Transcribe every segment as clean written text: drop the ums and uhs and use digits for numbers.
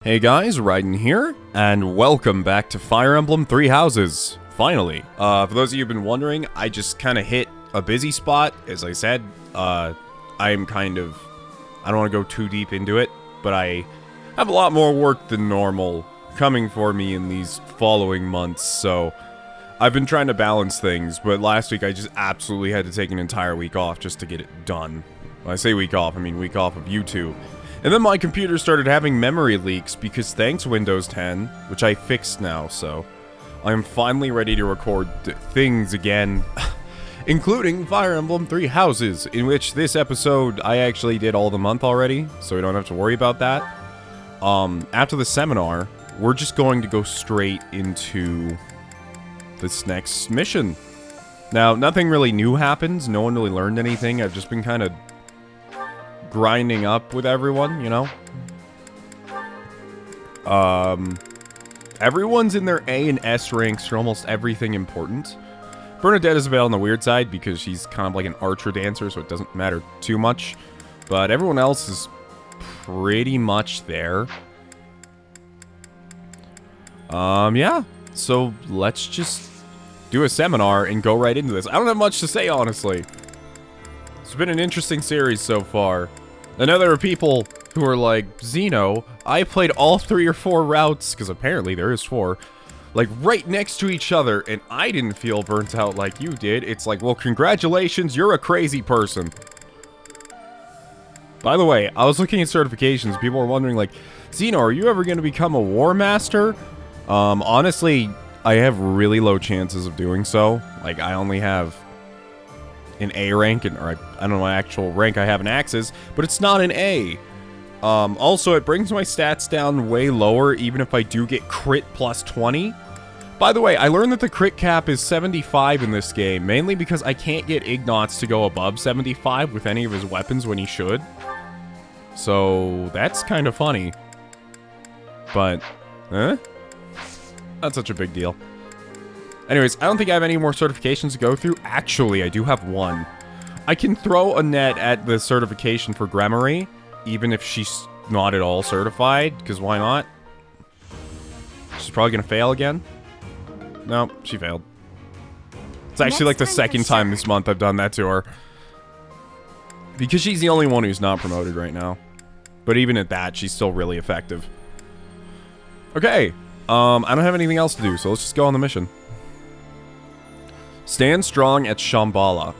Hey guys, Raiden here, and welcome back to Fire Emblem Three Houses. Finally. For those of you who've been wondering, I just kind of hit a busy spot. As I said, I don't want to go too deep into it, but I have a lot more work than normal coming for me in these following months, so I've been trying to balance things, but last week I just absolutely had to take an entire week off just to get it done. When I say week off, I mean week off of YouTube. And then my computer started having memory leaks because thanks Windows 10, which I fixed now, so I'm finally ready to record things again, including Fire Emblem Three Houses, in which this episode I actually did all the month already, so we don't have to worry about that. After the seminar, we're just going to go straight into this next mission. Now, nothing really new happens, no one really learned anything, I've just been kind of grinding up with everyone, you know? Everyone's in their A and S ranks for almost everything important. Bernadette is a bit on the weird side because she's kind of like an archer dancer, so it doesn't matter too much. But everyone else is pretty much there. Yeah. So let's just do a seminar and go right into this. I don't have much to say, honestly. It's been an interesting series so far. I know there are people who are like, Xeno, I played all 3 or 4 routes, because apparently there is 4, like right next to each other, and I didn't feel burnt out like you did. It's like, well, congratulations, you're a crazy person. By the way, I was looking at certifications. People were wondering, like, Xeno, are you ever going to become a War Master? Honestly, I have really low chances of doing so. Like, I only have an A rank, or I don't know what actual rank I have in Axes, but it's not an A. Also, it brings my stats down way lower, even if I do get crit plus 20. By the way, I learned that the crit cap is 75 in this game, mainly because I can't get Ignots to go above 75 with any of his weapons when he should. So, that's kind of funny. But, not such a big deal. Anyways, I don't think I have any more certifications to go through. Actually, I do have one. I can throw a net at the certification for Gremory, even if she's not at all certified, because why not? She's probably going to fail again. No, she failed. It's actually like the second time this month I've done that to her. Because she's the only one who's not promoted right now. But even at that, she's still really effective. Okay, I don't have anything else to do, so let's just go on the mission. Stand strong at Shambhala.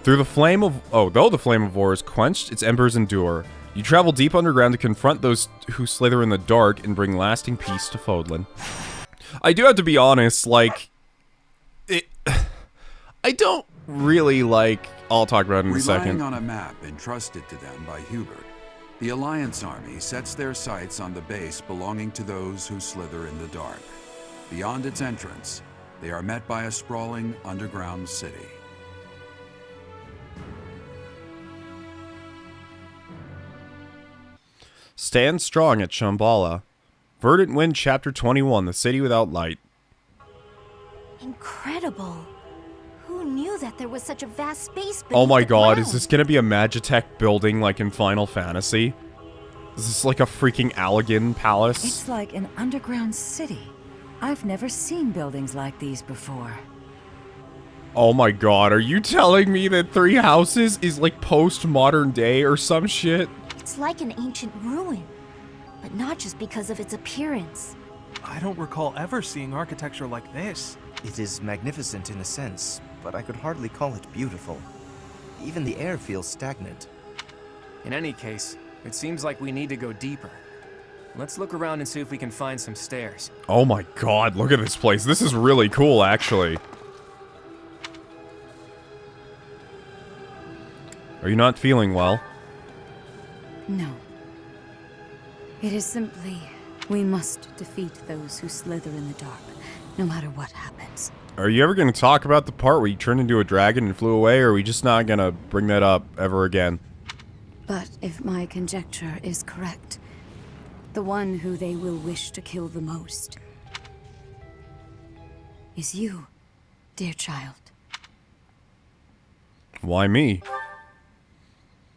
Though the flame of war is quenched, its embers endure. You travel deep underground to confront those who slither in the dark and bring lasting peace to Fódlan. I do have to be honest, like, I don't really like. I'll talk about it in a second. Relying on a map entrusted to them by Hubert, the Alliance army sets their sights on the base belonging to those who slither in the dark. Beyond its entrance, they are met by a sprawling underground city. Stand strong at Shambhala. Verdant Wind, Chapter 21, The City Without Light. Incredible. Who knew that there was such a vast space beneath Oh my the god, ground? is this gonna be a Magitech building like in Final Fantasy? Is this like a freaking Allegan palace? It's like an underground city. I've never seen buildings like these before. Oh my god, are you telling me that Three Houses is like post-modern day or some shit? It's like an ancient ruin, but not just because of its appearance. I don't recall ever seeing architecture like this. It is magnificent in a sense, but I could hardly call it beautiful. Even the air feels stagnant. In any case, it seems like we need to go deeper. Let's look around and see if we can find some stairs. Oh my god, look at this place. This is really cool, actually. Are you not feeling well? No. It is simply, we must defeat those who slither in the dark, no matter what happens. Are you ever going to talk about the part where you turned into a dragon and flew away, or are we just not going to bring that up ever again? But if my conjecture is correct, the one who they will wish to kill the most is you, dear child. Why me?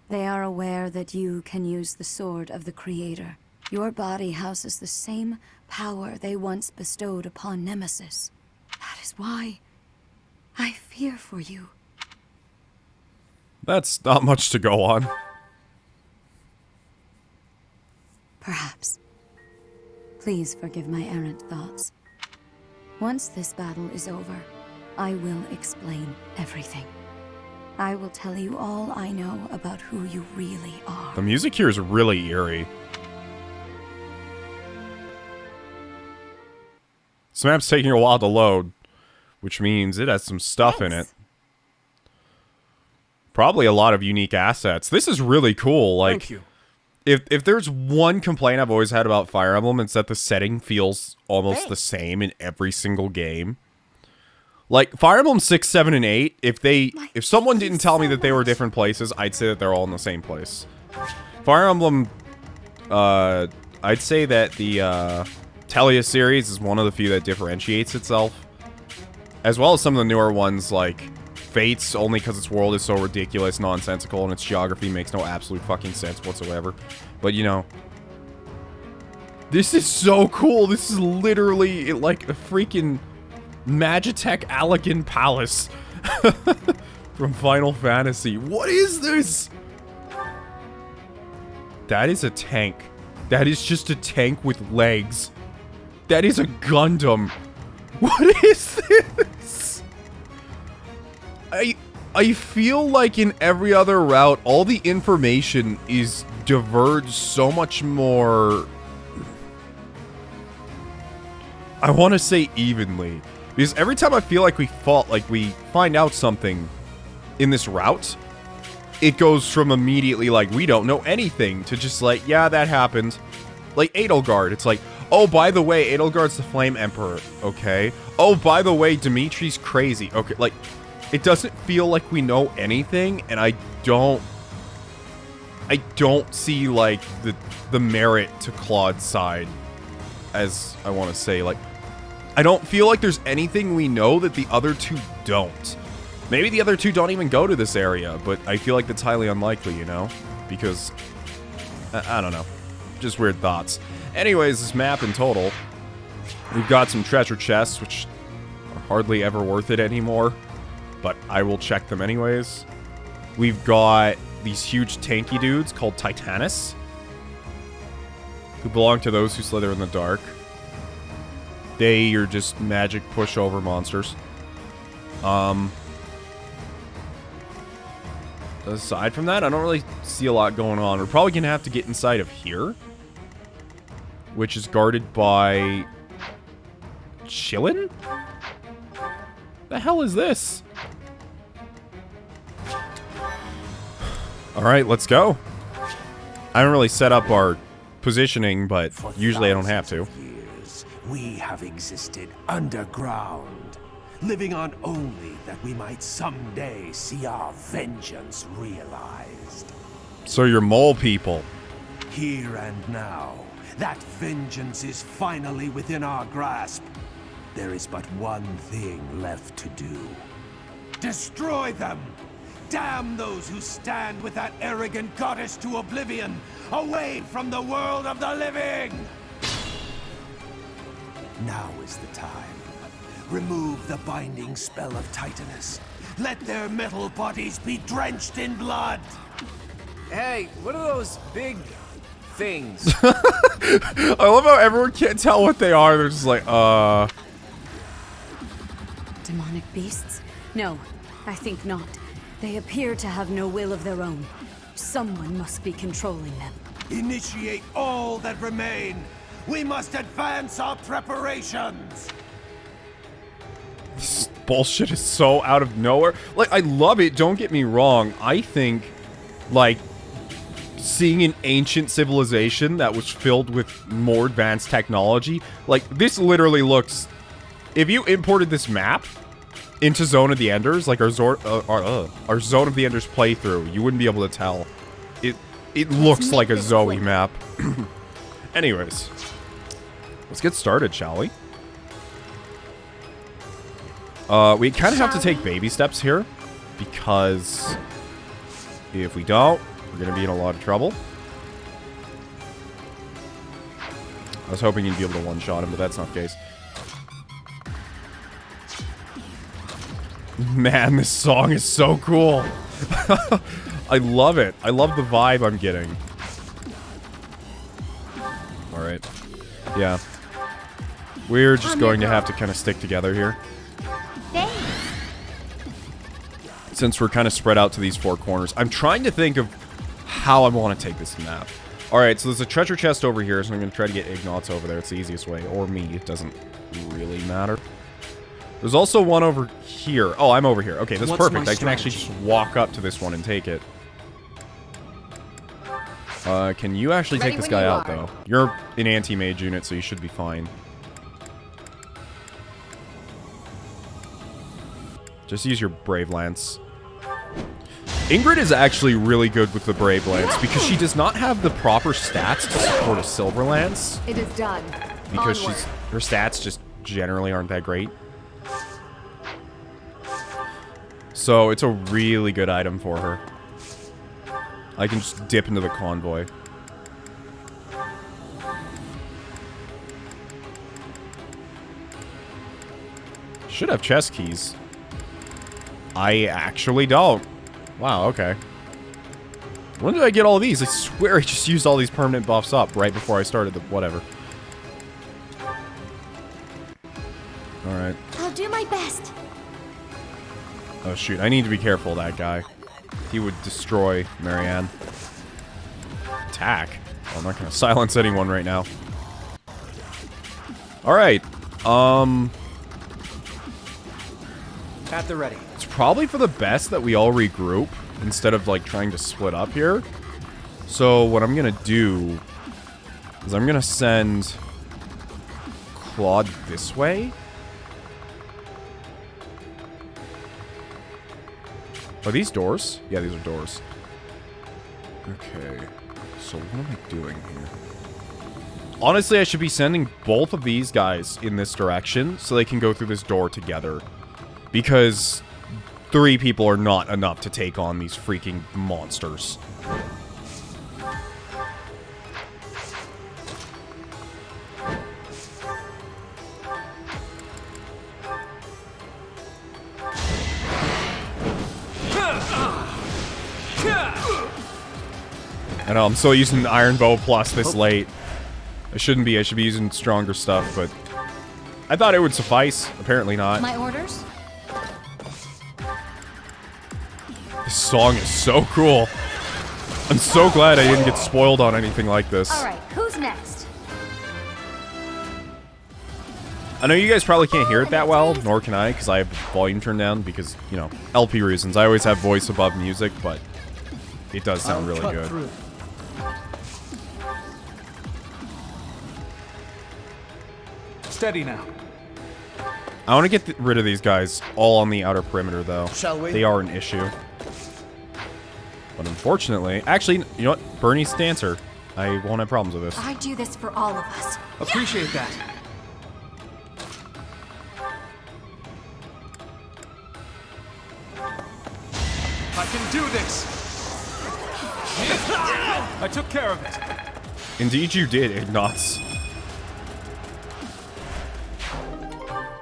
They are aware that you can use the sword of the Creator Your body houses the same power they once bestowed upon Nemesis. That is why I fear for you. That's not much to go on. Perhaps. Please forgive my errant thoughts. Once this battle is over, I will explain everything. I will tell you all I know about who you really are. The music here is really eerie. This map's taking a while to load, which means it has some stuff in it. Probably a lot of unique assets. This is really cool. Like, Thank you. If there's one complaint I've always had about Fire Emblem, it's that the setting feels almost the same in every single game. Like, Fire Emblem 6, 7, and 8, if someone didn't tell me that they were different places, I'd say that they're all in the same place. Fire Emblem, I'd say that the Telia series is one of the few that differentiates itself. As well as some of the newer ones, like Fates, only because its world is so ridiculous, nonsensical, and its geography makes no absolute fucking sense whatsoever. But, you know, this is so cool. This is literally like a freaking Magitech Allegan Palace from Final Fantasy. What is this? That is a tank. That is just a tank with legs. That is a Gundam. What is this? I feel like in every other route, all the information is diverged so much more, I want to say evenly. Because every time I feel like we find out something in this route, it goes from immediately like, we don't know anything, to just like, yeah, that happened. Like Edelgard, it's like, oh, by the way, Edelgard's the Flame Emperor, okay? Oh, by the way, Dimitri's crazy, okay? Like, it doesn't feel like we know anything, and I don't see, like, the merit to Claude's side, as I want to say. Like, I don't feel like there's anything we know that the other two don't. Maybe the other two don't even go to this area, but I feel like that's highly unlikely, you know? Because, I don't know. Just weird thoughts. Anyways, this map in total, we've got some treasure chests, which are hardly ever worth it anymore, but I will check them anyways. We've got these huge tanky dudes called Titanus, who belong to those who slither in the dark. They are just magic pushover monsters. Aside from that, I don't really see a lot going on. We're probably gonna have to get inside of here, which is guarded by Chillin? The hell is this? Alright, let's go. I don't really set up our positioning, but usually I don't have to. Years, we have existed underground, living on only that we might someday see our vengeance realized. So you're mole people. Here and now, that vengeance is finally within our grasp. There is but one thing left to do. Destroy them! Damn those who stand with that arrogant goddess to oblivion, away from the world of the living! Now is the time. Remove the binding spell of Titanus. Let their metal bodies be drenched in blood! Hey, what are those big things? I love how everyone can't tell what they are. They're just like, Demonic beasts? No, I think not. They appear to have no will of their own. Someone must be controlling them. Initiate all that remain! We must advance our preparations! This bullshit is so out of nowhere. Like, I love it, don't get me wrong. I think, like, seeing an ancient civilization that was filled with more advanced technology, like, this literally looks... If you imported this map into Zone of the Enders, like our Zone of the Enders playthrough, you wouldn't be able to tell. It looks like a Zoe map. Anyways, let's get started, shall we? We kind of have to take baby steps here, because if we don't, we're going to be in a lot of trouble. I was hoping you'd be able to one-shot him, but that's not the case. Man, this song is so cool. I love it. I love the vibe I'm getting. Alright. Yeah. We're just going to have to kind of stick together here. Thanks. Since we're kind of spread out to these four corners. I'm trying to think of how I want to take this map. Alright, so there's a treasure chest over here, so I'm going to try to get Ignatz over there. It's the easiest way. Or me. It doesn't really matter. There's also one over here. Oh, I'm over here. Okay, that's perfect. I can actually just walk up to this one and take it. Can you actually take this guy out, though? You're an anti-mage unit, so you should be fine. Just use your Brave Lance. Ingrid is actually really good with the Brave Lance because she does not have the proper stats to support a Silver Lance. It is done. Because her stats just generally aren't that great. So it's a really good item for her. I can just dip into the convoy. Should have chest keys. I actually don't. Wow, okay. When did I get all of these? I swear I just used all these permanent buffs up right before I started the whatever. Alright. I'll do my best. Oh shoot, I need to be careful of that guy. He would destroy Marianne. Attack? Oh, I'm not gonna silence anyone right now. Alright. At the ready. It's probably for the best that we all regroup instead of like trying to split up here. So what I'm gonna do is I'm gonna send Claude this way. Are these doors? Yeah, these are doors. Okay. So what am I doing here? Honestly, I should be sending both of these guys in this direction so they can go through this door together. Because 3 people are not enough to take on these freaking monsters. I know, I'm still using Iron Bow Plus this late. I shouldn't be. I should be using stronger stuff, but I thought it would suffice. Apparently not. My orders? This song is so cool. I'm so glad I didn't get spoiled on anything like this. Alright, who's next? I know you guys probably can't hear it that well, nor can I, because I have the volume turned down because, you know, LP reasons. I always have voice above music, but it does sound really good. Steady now. I want to get rid of these guys all on the outer perimeter, though. Shall we? They are an issue. But unfortunately... Actually, you know what? Bernie's dancer. I won't have problems with this. I do this for all of us. Appreciate that. I can do this. I took care of it. Indeed you did, Ignatz.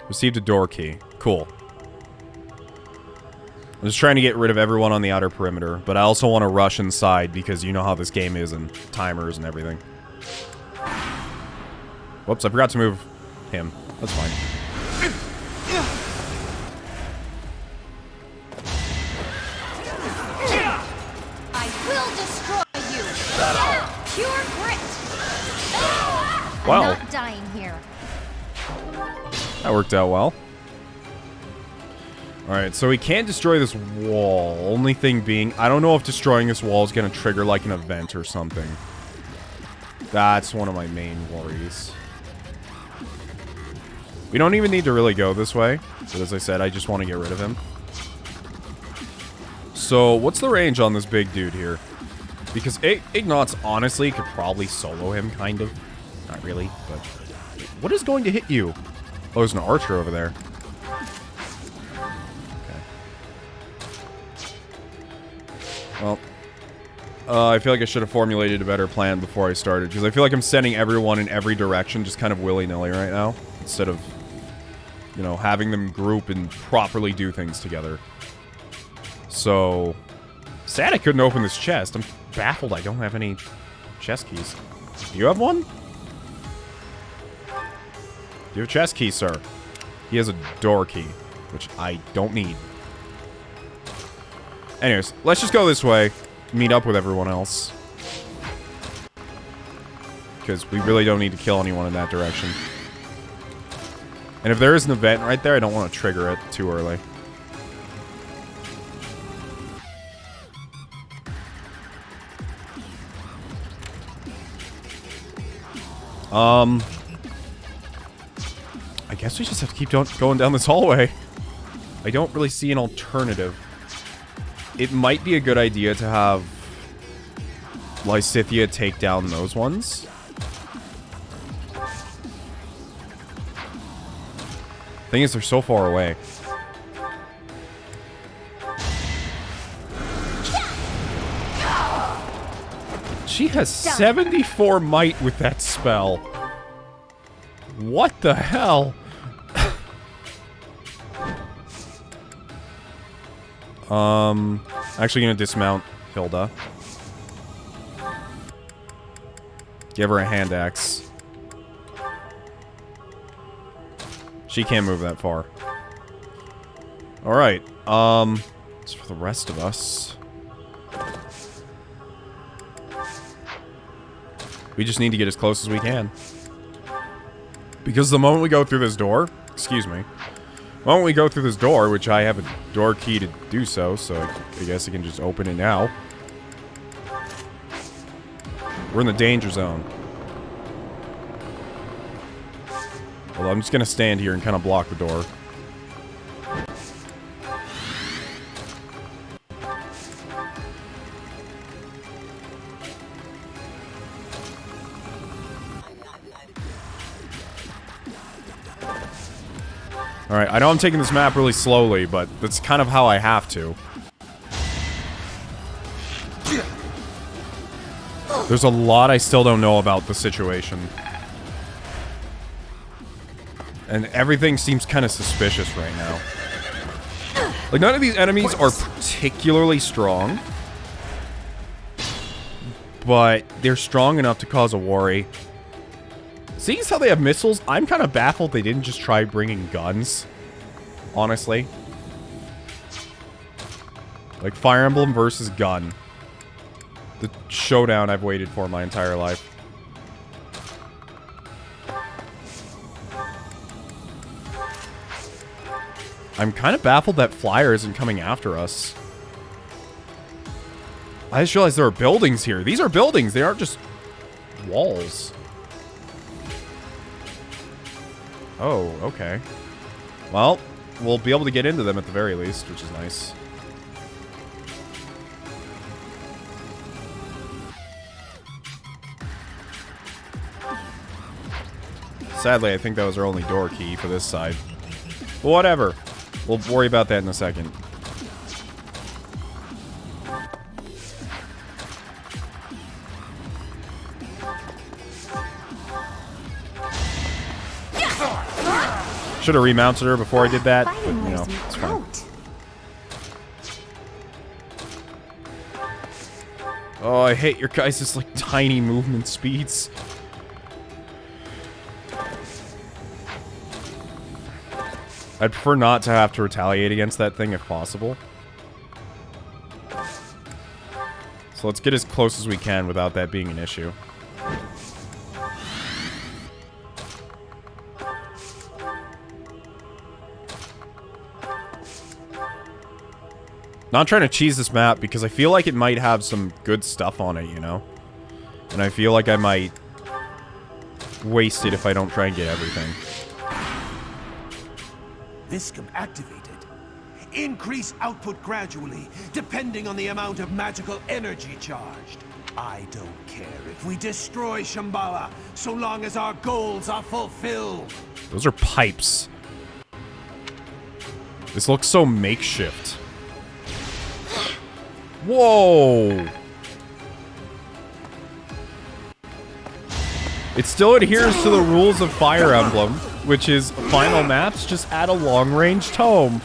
Received a door key. Cool. I'm just trying to get rid of everyone on the outer perimeter, but I also want to rush inside because you know how this game is and timers and everything. Whoops, I forgot to move him. That's fine. I will destroy you. Pure grit. Wow. I'm not dying here. That worked out well. Alright, so we can't destroy this wall. Only thing being, I don't know if destroying this wall is going to trigger like an event or something. That's one of my main worries. We don't even need to really go this way. But as I said, I just want to get rid of him. So, what's the range on this big dude here? Because Ignatz honestly could probably solo him, kind of. Not really, but... What is going to hit you? Oh, there's an archer over there. Okay. Well, I feel like I should have formulated a better plan before I started, because I feel like I'm sending everyone in every direction just kind of willy-nilly right now, instead of, you know, having them group and properly do things together. So, sad I couldn't open this chest. I'm baffled I don't have any chest keys. Do you have one? Do you have a chest key, sir? He has a door key, which I don't need. Anyways, let's just go this way. Meet up with everyone else. Because we really don't need to kill anyone in that direction. And if there is an event right there, I don't want to trigger it too early. I guess we just have to keep going down this hallway. I don't really see an alternative. It might be a good idea to have Lysithea take down those ones. Thing is, they're so far away. She has 74 might with that spell. What the hell? Actually gonna dismount Hilda. Give her a hand axe. She can't move that far. Alright, as for the rest of us, we just need to get as close as we can. Because the moment we go through this door, excuse me, the moment we go through this door, which I have a door key to do so I guess I can just open it now. We're in the danger zone. Well, I'm just gonna stand here and kind of block the door. Alright, I know I'm taking this map really slowly, but that's kind of how I have to. There's a lot I still don't know about the situation. And everything seems kind of suspicious right now. Like, none of these enemies are particularly strong. But they're strong enough to cause a worry. Seeing as how they have missiles, I'm kind of baffled they didn't just try bringing guns. Honestly. Like, Fire Emblem versus gun. The showdown I've waited for my entire life. I'm kind of baffled that Flyer isn't coming after us. I just realized there are buildings here. These are buildings. They aren't just walls. Oh, okay. Well, we'll be able to get into them at the very least, which is nice. Sadly, I think that was our only door key for this side. But whatever. We'll worry about that in a second. Should have remounted her before I did that, but, you know, it's fine. Oh, I hate your guys' like tiny movement speeds. I'd prefer not to have to retaliate against that thing if possible. So let's get as close as we can without that being an issue. Not trying to cheese this map because I feel like it might have some good stuff on it, you know? And I feel like I might waste it if I don't try and get everything. Viscum activated. Increase output gradually, depending on the amount of magical energy charged. I don't care if we destroy Shambhala, so long as our goals are fulfilled. Those are pipes. This looks so makeshift. Whoa! It still adheres to the rules of Fire Emblem, which is final maps, just add a long-range tome.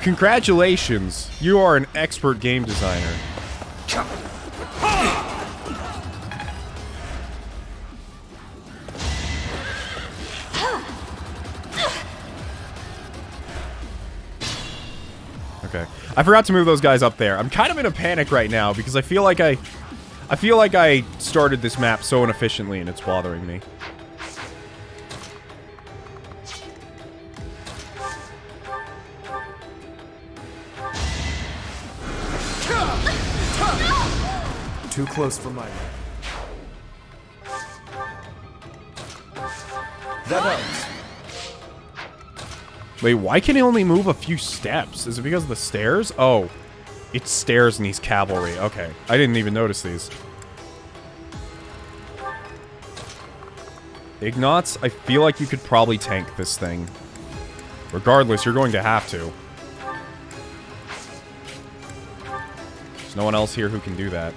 Congratulations, you are an expert game designer. Okay. I forgot to move those guys up there. I'm kind of in a panic right now because I feel like I started this map so inefficiently and it's bothering me. Too close for my liking. That helps. Wait, why can he only move a few steps? Is it because of the stairs? Oh, it's stairs and he's cavalry. Okay, I didn't even notice these. Ignatz, I feel like you could probably tank this thing. Regardless, you're going to have to. There's no one else here who can do that.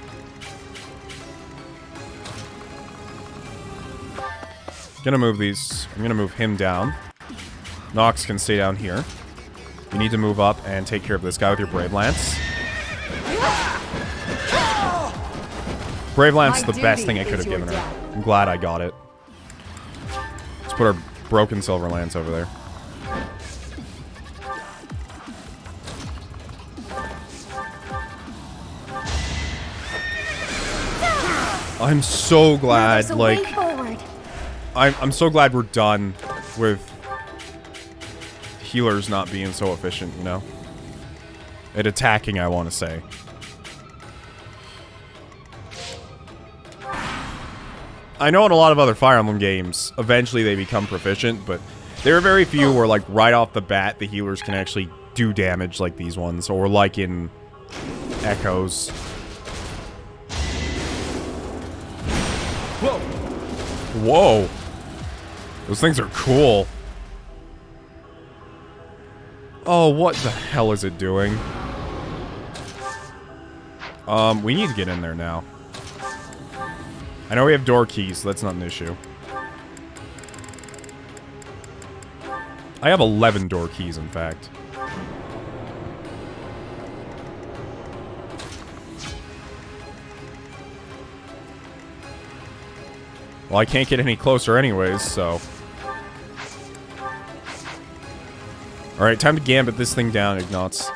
Gonna move these. I'm gonna move him down. Nox can stay down here. You need to move up and take care of this guy with your Brave Lance. Brave Lance is the best thing I could have given her. I'm glad I got it. Let's put our broken Silver Lance over there. I'm so glad, like... I'm so glad we're done with healers not being so efficient, you know? At attacking, I want to say. I know in a lot of other Fire Emblem games, eventually they become proficient, but there are very few where, like, right off the bat, the healers can actually do damage like these ones, or like in Echoes. Whoa! Whoa! Those things are cool. Oh, what the hell is it doing? We need to get in there now. I know we have door keys, so that's not an issue. I have 11 door keys, in fact. Well, I can't get any closer anyways, so... Alright, time to gambit this thing down, Ignatz.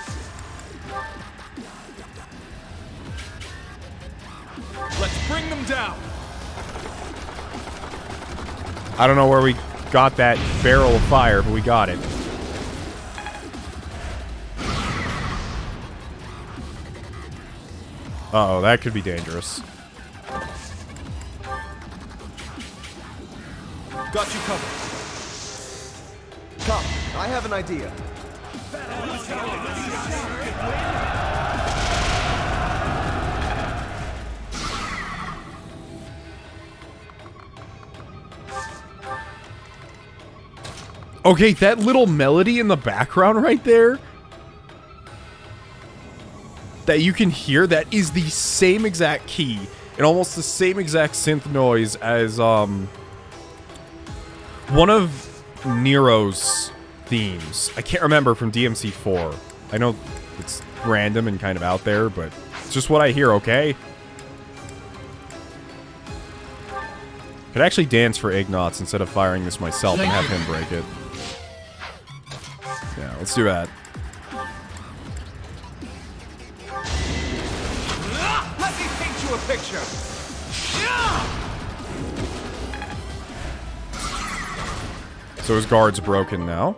Let's bring them down! I don't know where we got that barrel of fire, but we got it. Uh-oh, that could be dangerous. Got you covered. Come, I have an idea. Okay, that little melody in the background right there that you can hear, that is the same exact key and almost the same exact synth noise as one of Nero's themes. I can't remember, from DMC4. I know it's random and kind of out there, but it's just what I hear, okay? Could actually dance for Ignatz instead of firing this myself and have him break it. Yeah, let's do that. Let me paint you a picture! So his guard's broken now.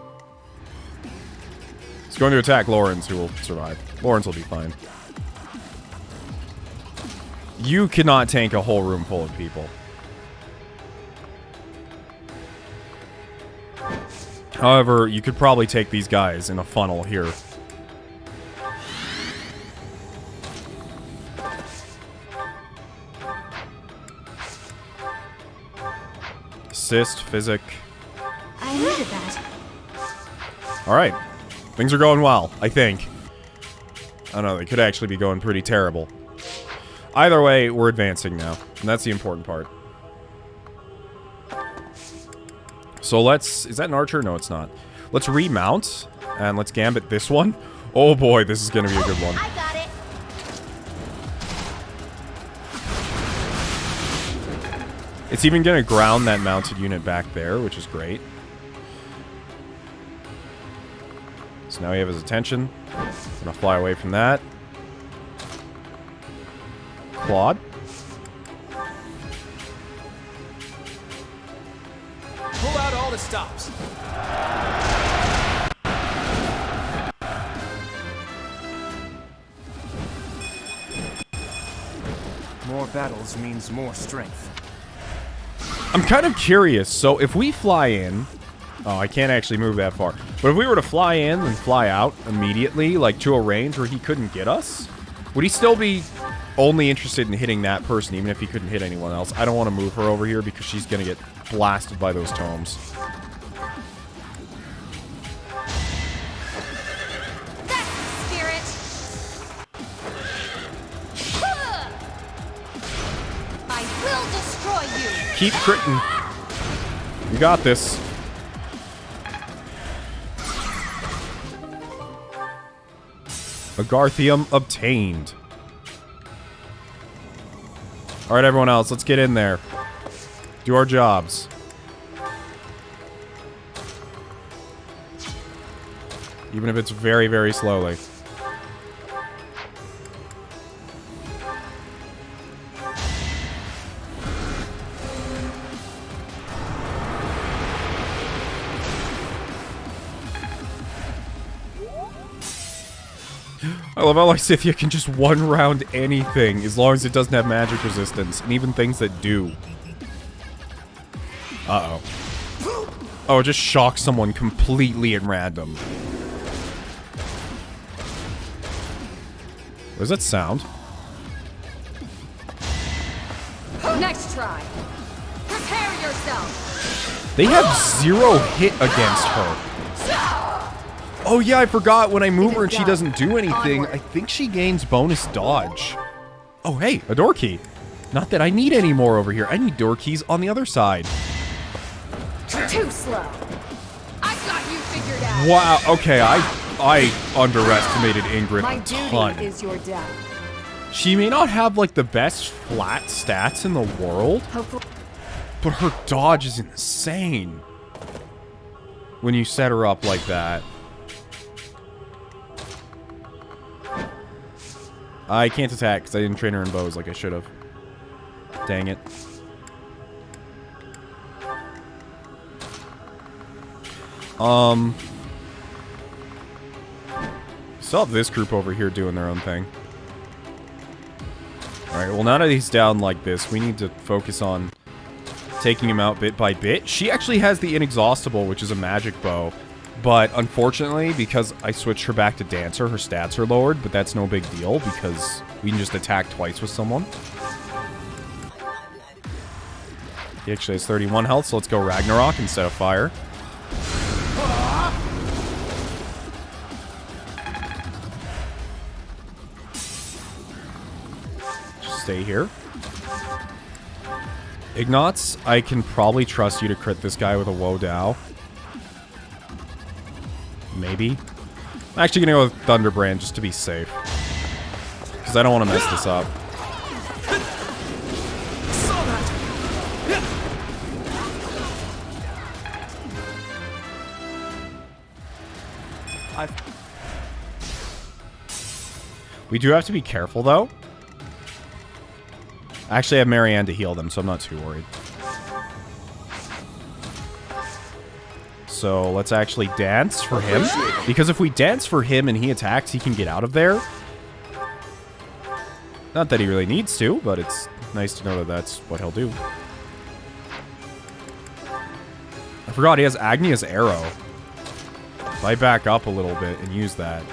He's going to attack Lawrence, who will survive. Lawrence will be fine. You cannot tank a whole room full of people. However, you could probably take these guys in a funnel here. Assist, physic. I needed that. Alright. Things are going well, I think. I don't know, they could actually be going pretty terrible. Either way, we're advancing now, and that's the important part. So let's... Is that an archer? No, it's not. Let's remount, and let's gambit this one. Oh boy, this is going to be a good one. I got it. It's even going to ground that mounted unit back there, which is great. So now we have his attention. I'm going to fly away from that. Claude. Pull out all the stops. More battles means more strength. I'm kind of curious. So if we fly in... Oh, I can't actually move that far. But if we were to fly in and fly out immediately, like to a range where he couldn't get us, would he still be only interested in hitting that person, even if he couldn't hit anyone else? I don't want to move her over here because she's going to get blasted by those tomes. That's the spirit. I will destroy you. Keep critting. You got this. Agarthium obtained. Alright, everyone else, let's get in there. Do our jobs. Even if it's very, very slowly. I love how Lysithea can just one-round anything, as long as it doesn't have magic resistance, and even things that do. Uh-oh. Oh, it just shocks someone completely at random. What does that sound? Next try. Prepare yourself. They have 0 hit against her. Oh yeah, I forgot when I move her and she doesn't do anything, I think she gains bonus dodge. Oh hey, a door key. Not that I need any more over here. I need door keys on the other side. Too slow. I got you figured out. Wow, okay, I underestimated Ingrid a ton. is your death. She may not have like the best flat stats in the world, but her dodge is insane when you set her up like that. I can't attack because I didn't train her in bows like I should have. Dang it. Still have this group over here doing their own thing. Alright, well now that he's down like this, we need to focus on taking him out bit by bit. She actually has the Inexhaustible, which is a magic bow. But unfortunately, because I switched her back to Dancer, her stats are lowered, but that's no big deal because we can just attack twice with someone. He actually has 31 health, so let's go Ragnarok instead of Fire. Just stay here. Ignatz, I can probably trust you to crit this guy with a Wodow. Maybe. I'm actually gonna go with Thunderbrand just to be safe. Because I don't want to mess this up. We do have to be careful, though. I actually have Marianne to heal them, so I'm not too worried. So let's actually dance for him. Because if we dance for him and he attacks, he can get out of there. Not that he really needs to, but it's nice to know that that's what he'll do. I forgot he has Agnia's Arrow. If I back up a little bit and use that,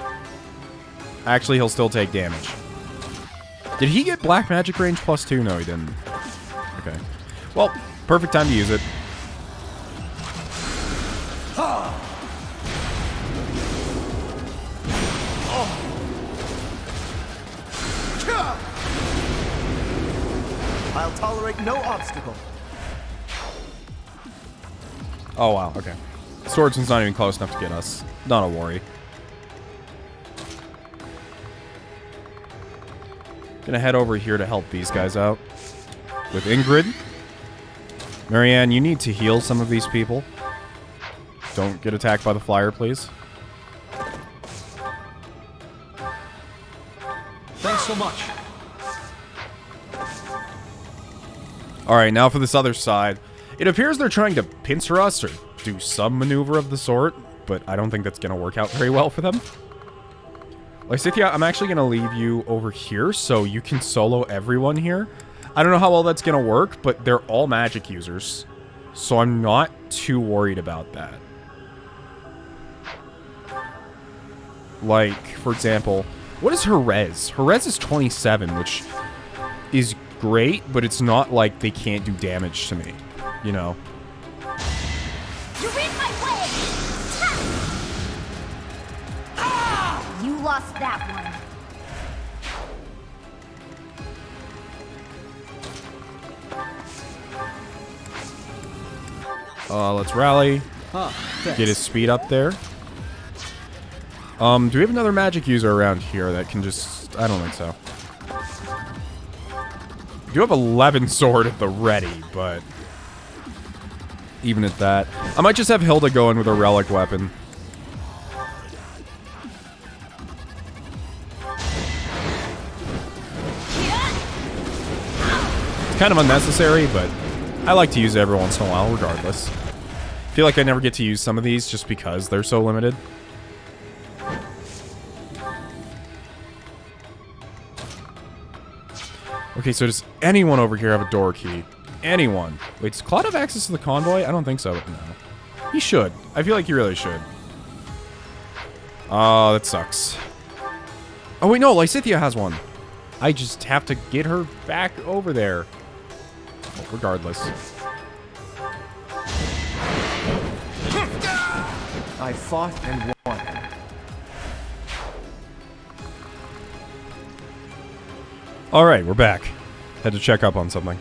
actually he'll still take damage. Did he get Black Magic Range +2? No, he didn't. Okay. Well, perfect time to use it. I'll tolerate no obstacle. Oh, wow, okay. Swordsman's not even close enough to get us. Not a worry. Gonna head over here to help these guys out. With Ingrid. Marianne, you need to heal some of these people. Don't get attacked by the flyer, please. Thanks so much. Alright, now for this other side. It appears they're trying to pincer us or do some maneuver of the sort, but I don't think that's going to work out very well for them. Lysithia, I'm actually going to leave you over here so you can solo everyone here. I don't know how well that's going to work, but they're all magic users, so I'm not too worried about that. Like, for example, what is her res? Her res is 27, which is great, but it's not like they can't do damage to me, you know? You're in my way! Ah! You lost that one. Let's rally. Get his speed up there. Do we have another magic user around here that can just... I don't think so. We do have 11 sword at the ready, but... even at that. I might just have Hilda go in with a relic weapon. It's kind of unnecessary, but I like to use it every once in a while, regardless. I feel like I never get to use some of these just because they're so limited. Okay, so does anyone over here have a door key? Anyone? Wait, does Claude have access to the convoy? I don't think so, but no. He should. I feel like he really should. Oh, that sucks. Oh, wait, no, Lysithia has one. I just have to get her back over there. Well, regardless. I fought and won. Alright, we're back. Had to check up on something.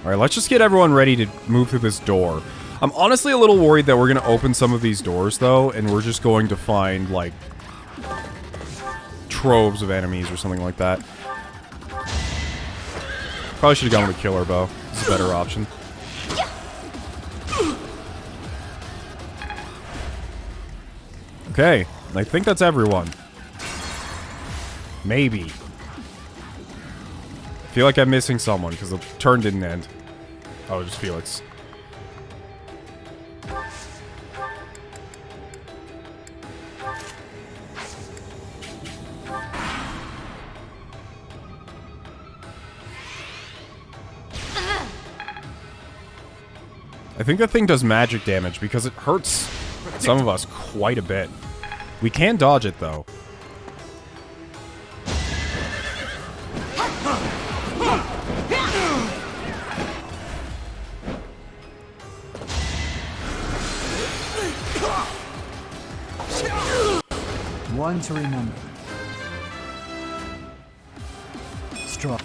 Alright, let's just get everyone ready to move through this door. I'm honestly a little worried that we're going to open some of these doors, though, and we're just going to find, like, troves of enemies or something like that. Probably should have gone with a killer bow. It's a better option. Okay, I think that's everyone. Maybe. I feel like I'm missing someone because the turn didn't end. Oh, just Felix. I think that thing does magic damage because it hurts some of us quite a bit. We can dodge it, though. One to remember. Strong.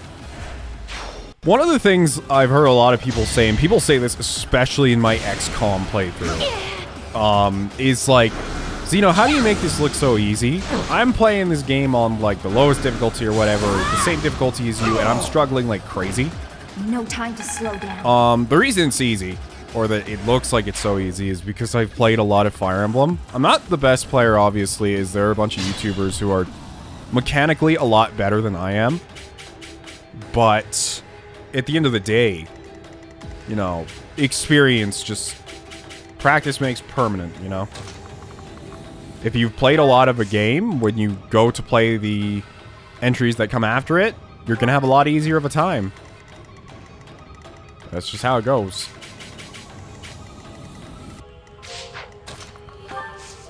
One of the things I've heard a lot of people say, and people say this especially in my XCOM playthrough, is like, Xeno, how do you make this look so easy? I'm playing this game on, like, the lowest difficulty or whatever, the same difficulty as you, and I'm struggling like crazy. No time to slow down. The reason it's easy, or that it looks like it's so easy, is because I've played a lot of Fire Emblem. I'm not the best player, obviously, as there are a bunch of YouTubers who are mechanically a lot better than I am. But at the end of the day, you know, experience just... practice makes permanent, you know? If you've played a lot of a game, when you go to play the entries that come after it, you're gonna have a lot easier of a time. That's just how it goes.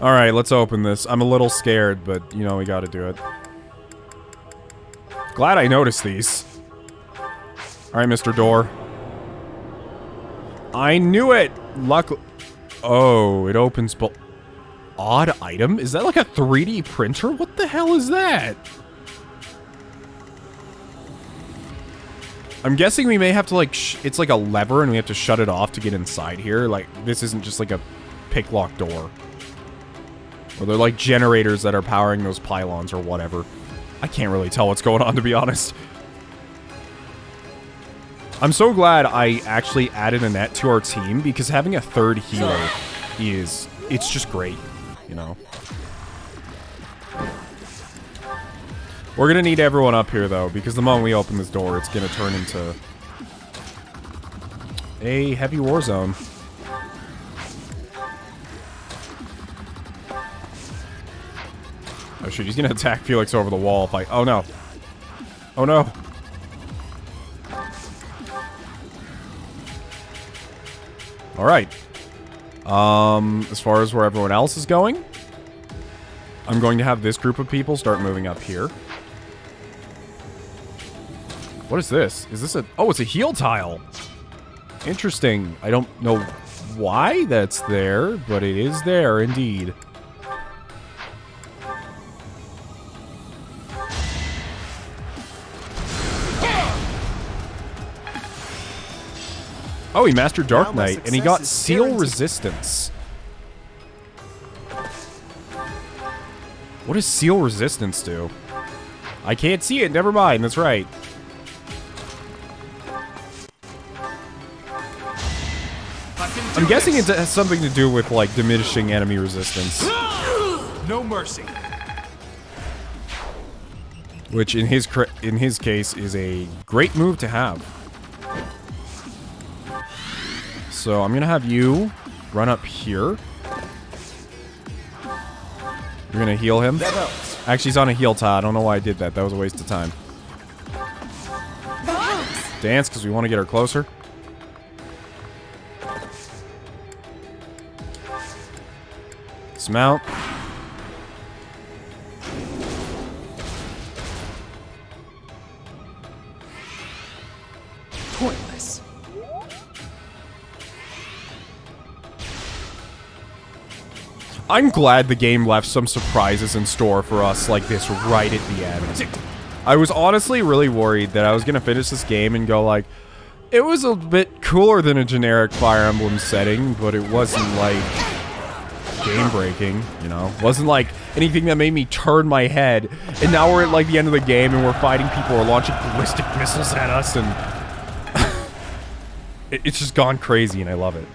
Alright, let's open this. I'm a little scared, but, you know, we gotta do it. Glad I noticed these. Alright, Mr. Door. I knew it! Luckily... Oh, it opens both... Odd item? Is that like a 3D printer? What the hell is that? I'm guessing we may have to, like, it's like a lever and we have to shut it off to get inside here. Like, this isn't just like a pick-lock door. Or they're like generators that are powering those pylons or whatever. I can't really tell what's going on, to be honest. I'm so glad I actually added a net to our team, because having a third healer is... it's just great, you know? We're gonna need everyone up here, though, because the moment we open this door, it's gonna turn into a heavy war zone. Oh shoot, he's gonna attack Felix over the wall if I... oh no. Oh no. Alright. As far as where everyone else is going, I'm going to have this group of people start moving up here. What is this? Is this a... oh, it's a heal tile. Interesting. I don't know why that's there, but it is there indeed. Oh, he mastered Dark Knight, and he got Seal Resistance. What does Seal Resistance do? I can't see it, never mind, that's right. I'm guessing it has something to do with, like, diminishing enemy resistance. No mercy. Which, in his case, is a great move to have. So, I'm gonna have you run up here. You're gonna heal him. Actually, he's on a heal tile. I don't know why I did that. That was a waste of time. Dance, because we want to get her closer. Dismount. Pointless. I'm glad the game left some surprises in store for us like this right at the end. I was honestly really worried that I was going to finish this game and go like, it was a bit cooler than a generic Fire Emblem setting, but it wasn't like game-breaking, you know? Wasn't like anything that made me turn my head. And now we're at like the end of the game and we're fighting people who are launching ballistic missiles at us, and it's just gone crazy and I love it.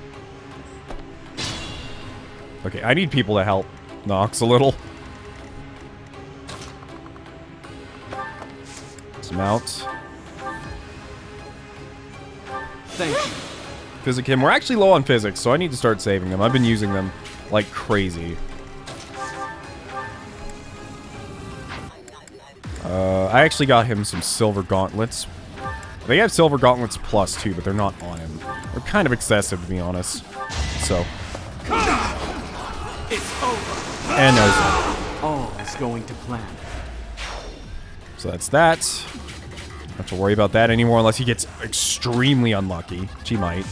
Okay, I need people to help Nox a little. Dismount. Thank you. Physicum. We're actually low on physics, so I need to start saving them. I've been using them like crazy. I actually got him some silver gauntlets. They have silver gauntlets plus too, but they're not on him. They're kind of excessive, to be honest. So. It's over. And there's that. All is going to plan. So that's that. Don't have to worry about that anymore unless he gets extremely unlucky, which he might.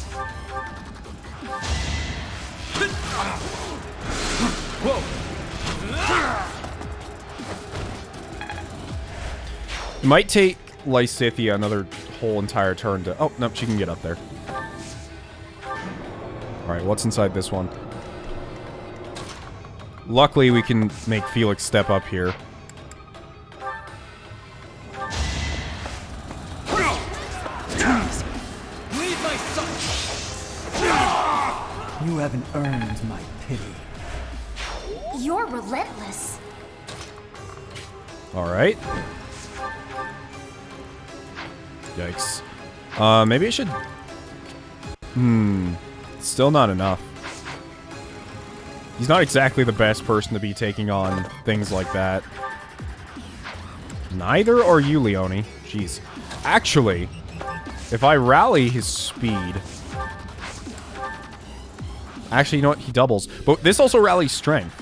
It might take Lysithea another whole entire turn to... oh, nope, she can get up there. Alright, what's inside this one? Luckily, we can make Felix step up here. You haven't earned my pity. You're relentless. Alright. Yikes. Maybe I should... Still not enough. He's not exactly the best person to be taking on things like that. Neither are you, Leone. Jeez. Actually, if I rally his speed... actually, you know what? He doubles. But this also rallies strength.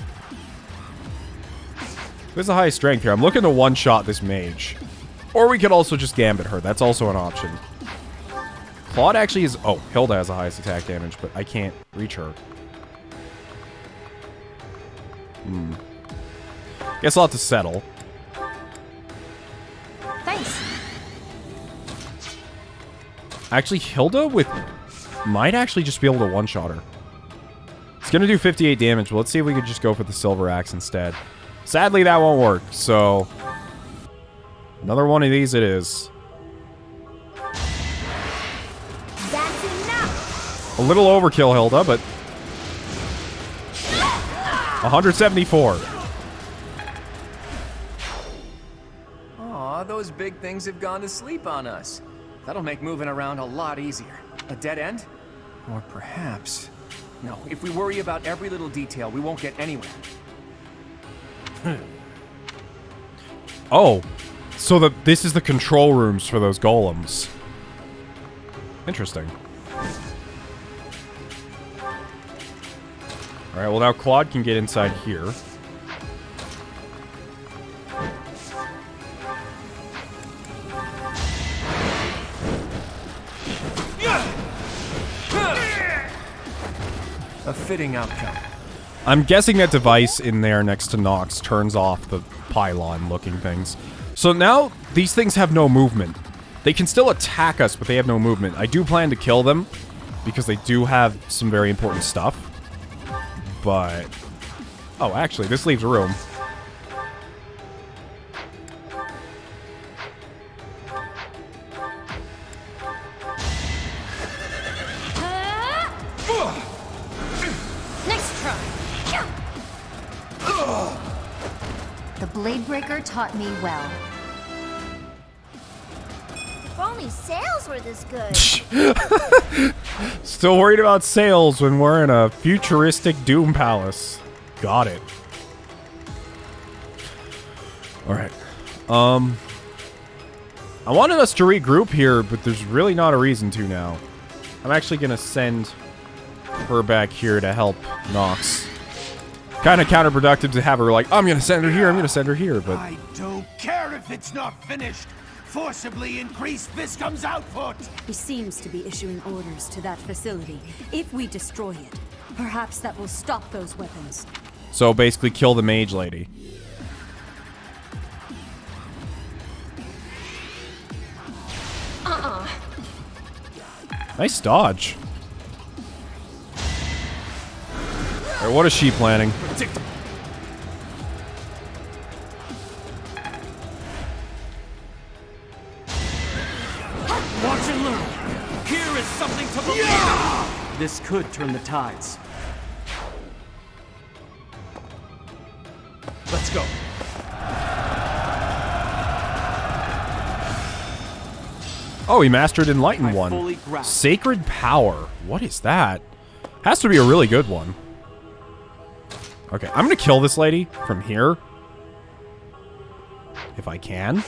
Who's the highest strength here? I'm looking to one-shot this mage. Or we could also just gambit her. That's also an option. Claude actually is... oh, Hilda has the highest attack damage, but I can't reach her. Guess I'll have to settle. Thanks. Actually, Hilda might actually just be able to one-shot her. It's going to do 58 damage, but let's see if we could just go for the silver axe instead. Sadly, that won't work, so... Another one of these it is. That's enough. A little overkill, Hilda, but... 174. Aw, those big things have gone to sleep on us. That'll make moving around a lot easier. A dead end? Or perhaps... No, if we worry about every little detail, we won't get anywhere. Oh, so this is the control rooms for those golems. Interesting. Alright, well now Claude can get inside here. A fitting outcome. I'm guessing that device in there next to Nox turns off the pylon-looking things. So now, these things have no movement. They can still attack us, but they have no movement. I do plan to kill them, because they do have some very important stuff. But... Oh, actually, this leaves room. The Blade Breaker taught me well. If only sales were this good. Still worried about sales when we're in a futuristic Doom Palace. Got it. Alright. I wanted us to regroup here, but there's really not a reason to now. I'm actually gonna send her back here to help Nox. Kind of counterproductive to have her like, I'm gonna send her here, I'm gonna send her here, but... I don't care if it's not finished. Forcibly increase Viscum's output. He seems to be issuing orders to that facility. If we destroy it, perhaps that will stop those weapons. So basically kill the mage lady. Nice dodge. Alright, what is she planning? Watch and learn. Here is something to believe in. This could turn the tides. Let's go. Oh, he mastered Enlighten one. Sacred Power. What is that? Has to be a really good one. Okay, I'm gonna kill this lady from here. If I can.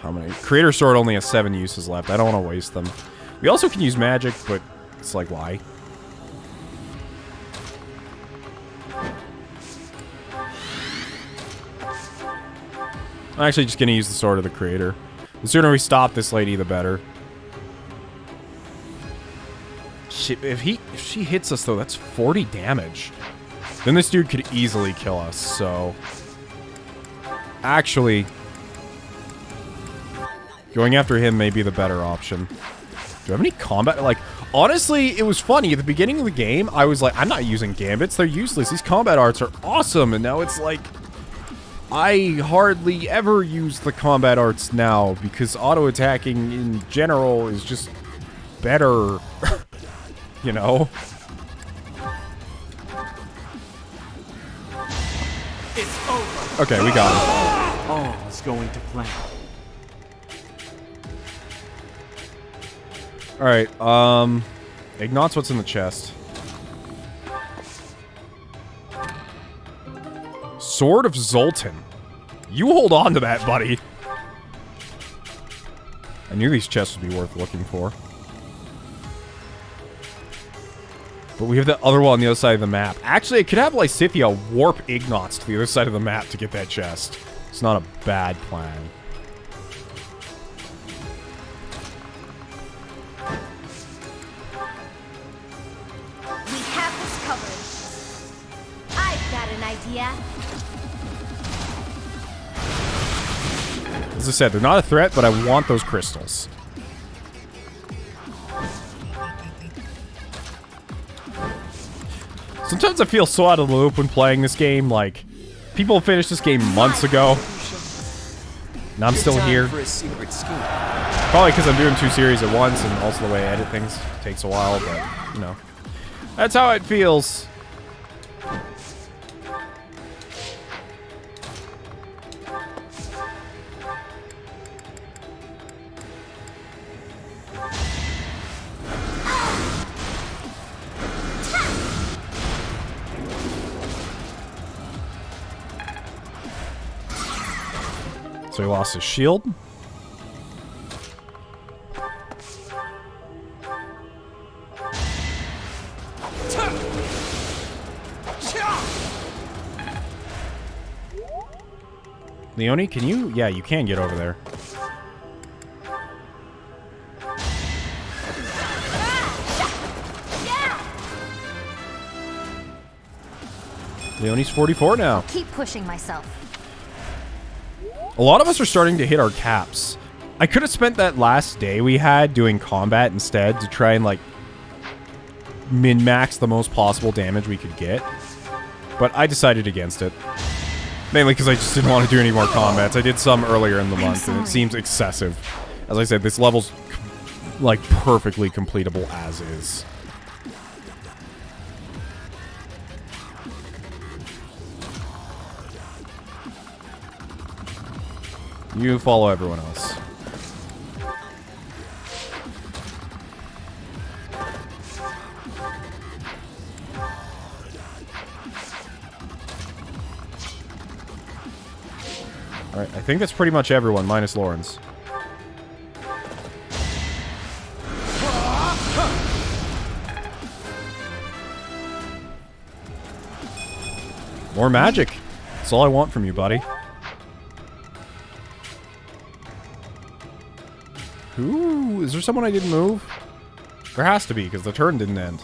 How many? Creator Sword only has 7 uses left. I don't want to waste them. We also can use magic, but it's like, why? I'm actually just gonna use the Sword of the Creator. The sooner we stop this lady, the better. Shit, if she hits us though, that's 40 damage. Then this dude could easily kill us, so... Actually... Going after him may be the better option. Do I have any combat? Like, honestly, it was funny. At the beginning of the game, I was like, I'm not using gambits. They're useless. These combat arts are awesome. And now it's like... I hardly ever use the combat arts now because auto-attacking in general is just better. You know? It's over. Okay, we got him. All is going to plan. Alright, Ignat's what's in the chest. Sword of Zoltan. You hold on to that, buddy. I knew these chests would be worth looking for. But we have the other one on the other side of the map. Actually, I could have Lysithea warp Ignat's to the other side of the map to get that chest. It's not a bad plan. We have this covered. I've got an idea. As I said, they're not a threat, but I want those crystals. Sometimes I feel so out of the loop when playing this game, like, people finished this game months ago, and I'm still here. For a secret scheme. Probably because I'm doing 2 series at once, and also the way I edit things takes a while, but, you know. That's how it feels. So he lost his shield. Leone, can you? Yeah, you can get over there. Leone's 44 now. Keep pushing myself. A lot of us are starting to hit our caps. I could have spent that last day we had doing combat instead to try and, like, min-max the most possible damage we could get. But I decided against it. Mainly because I just didn't want to do any more combats. I did some earlier in the month, and it seems excessive. As I said, this level's, like, perfectly completable as is. You follow everyone else. Alright, I think that's pretty much everyone, minus Lawrence. More magic. That's all I want from you, buddy. Ooh, is there someone I didn't move? There has to be, because the turn didn't end.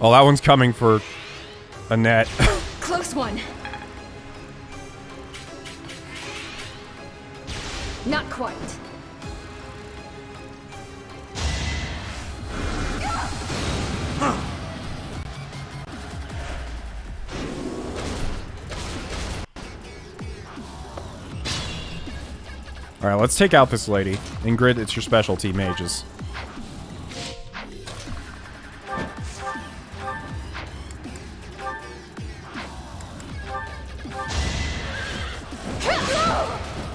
Oh, that one's coming for a net. Close one. Not quite. Alright, let's take out this lady. Ingrid, it's your specialty, mages.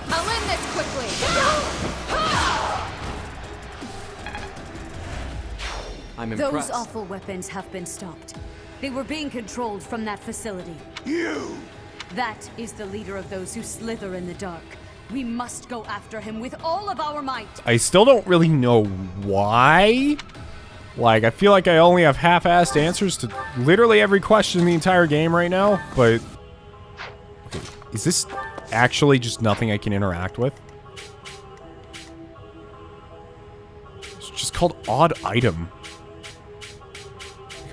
I'll end this quickly. I'm impressed. Those awful weapons have been stopped. They were being controlled from that facility. You! That is the leader of those who slither in the dark. We must go after him with all of our might. I still don't really know why. Like, I feel like I only have half-assed answers to literally every question in the entire game right now, but... Okay, is this actually just nothing I can interact with? It's just called odd item.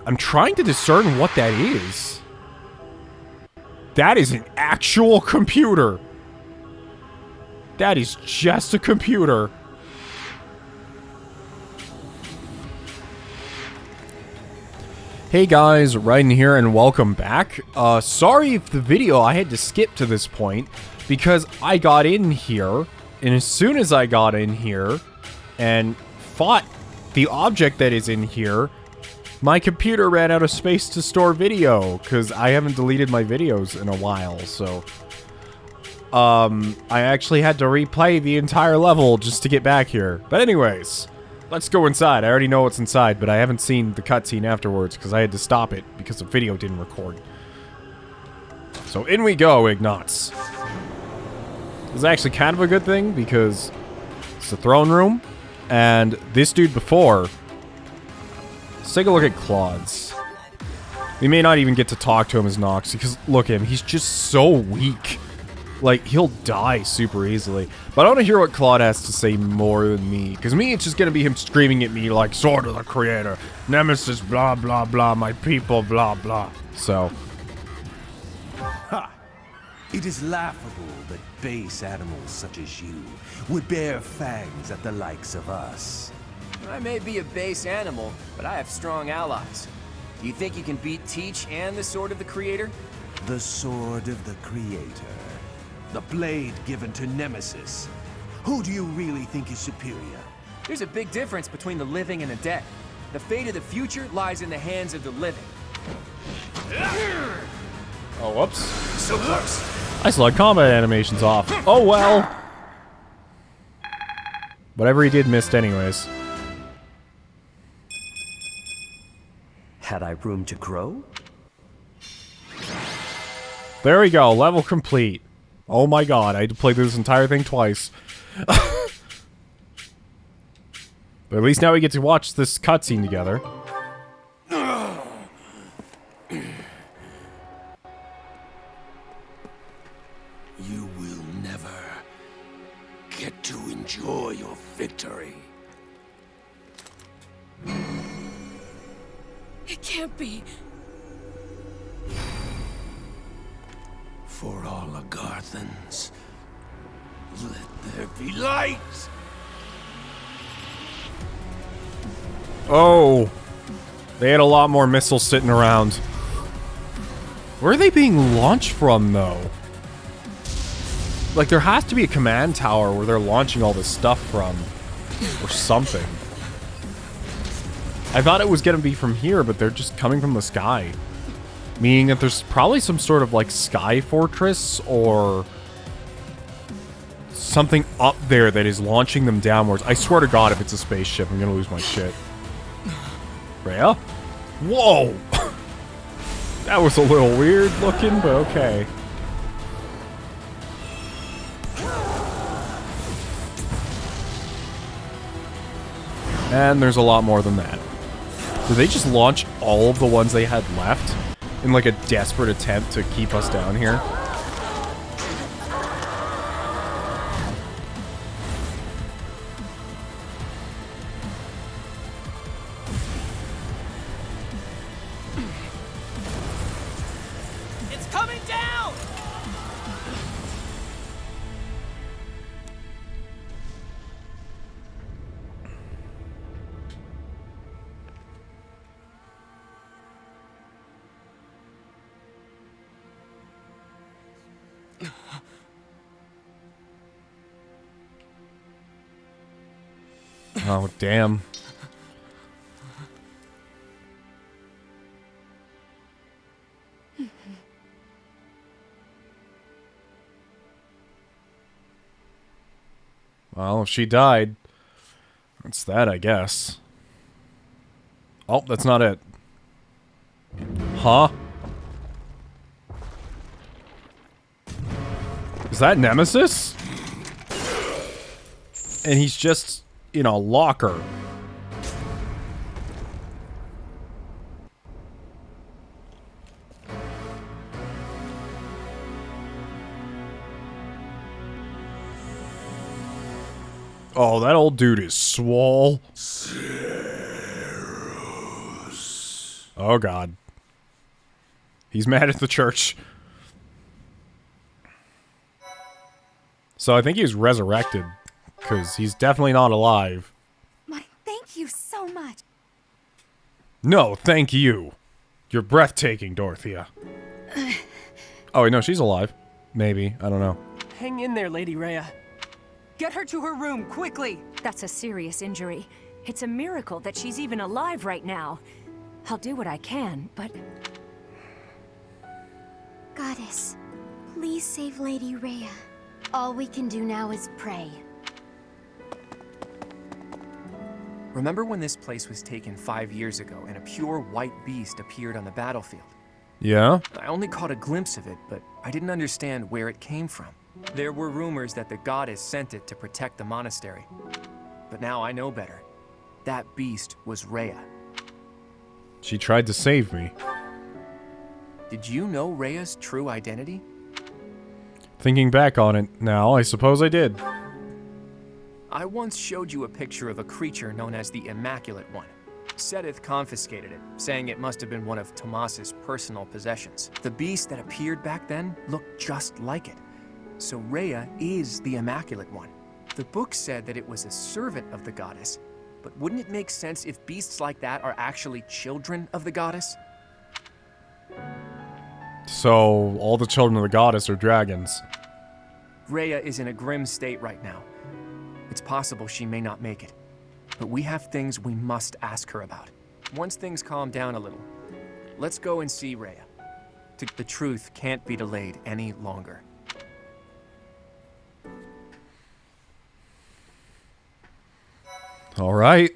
I'm trying to discern what that is. That is an actual computer. That is just a computer. Hey guys, Raiden here and welcome back. Sorry if the video I had to skip to this point because I got in here, and as soon as I got in here and fought the object that is in here, my computer ran out of space to store video because I haven't deleted my videos in a while, so I actually had to replay the entire level just to get back here. But anyways, let's go inside. I already know what's inside, but I haven't seen the cutscene afterwards because I had to stop it because the video didn't record. So in we go, Ignatz. This is actually kind of a good thing because it's the throne room, and this dude before... Let's take a look at Claude's. We may not even get to talk to him as Nox because, look at him, he's just so weak. like, he'll die super easily. But I want to hear what Claude has to say more than me. Because me, it's just going to be him screaming at me like, Sword of the Creator, Nemesis, blah, blah, blah, my people, blah, blah. So. Ha! It is laughable that base animals such as you would bear fangs at the likes of us. I may be a base animal, but I have strong allies. Do you think you can beat Teach and the Sword of the Creator? The Sword of the Creator. The blade given to Nemesis. Who do you really think is superior? There's a big difference between the living and the dead. The fate of the future lies in the hands of the living. Oh, whoops. So close. I still had combat animations off. Oh, well. Whatever he did missed anyways. Had I room to grow? There we go. Level complete. Oh my god. I had to play through this entire thing twice. But at least now we get to watch this cutscene together. You will never get to enjoy your victory. It can't be. For all Agarthans, let there be light! Oh. They had a lot more missiles sitting around. Where are they being launched from, though? Like, there has to be a command tower where they're launching all this stuff from. Or something. I thought it was going to be from here, but they're just coming from the sky. Meaning that there's probably some sort of, like, sky fortress or something up there that is launching them downwards. I swear to God, if it's a spaceship, I'm going to lose my shit. Rhea? Whoa! That was a little weird looking, but okay. And there's a lot more than that. Did they just launch all of the ones they had left in like a desperate attempt to keep us down here? It's coming down! Oh, damn. Well, if she died, that's that, I guess. Oh, that's not it. Huh? Is that Nemesis? And he's just in a locker. Oh, that old dude is swole. Oh, God. He's mad at the church. So I think he was resurrected, because he's definitely not alive. My, thank you so much. No, thank you. You're breathtaking, Dorothea. Oh, wait, no, she's alive. Maybe. I don't know. Hang in there, Lady Rhea. Get her to her room, quickly! That's a serious injury. It's a miracle that she's even alive right now. I'll do what I can, but... Goddess, please save Lady Rhea. All we can do now is pray. Remember when this place was taken 5 years ago and a pure white beast appeared on the battlefield? Yeah? I only caught a glimpse of it, but I didn't understand where it came from. There were rumors that the goddess sent it to protect the monastery. But now I know better. That beast was Rhea. She tried to save me. Did you know Rhea's true identity? Thinking back on it now, I suppose I did. I once showed you a picture of a creature known as the Immaculate One. Seth confiscated it, saying it must have been one of Tomas's personal possessions. The beast that appeared back then looked just like it. So Rhea is the Immaculate One. The book said that it was a servant of the goddess, but wouldn't it make sense if beasts like that are actually children of the goddess? So, all the children of the goddess are dragons. Rhea is in a grim state right now. It's possible she may not make it. But we have things we must ask her about. Once things calm down a little, let's go and see Rhea. The truth can't be delayed any longer. Alright.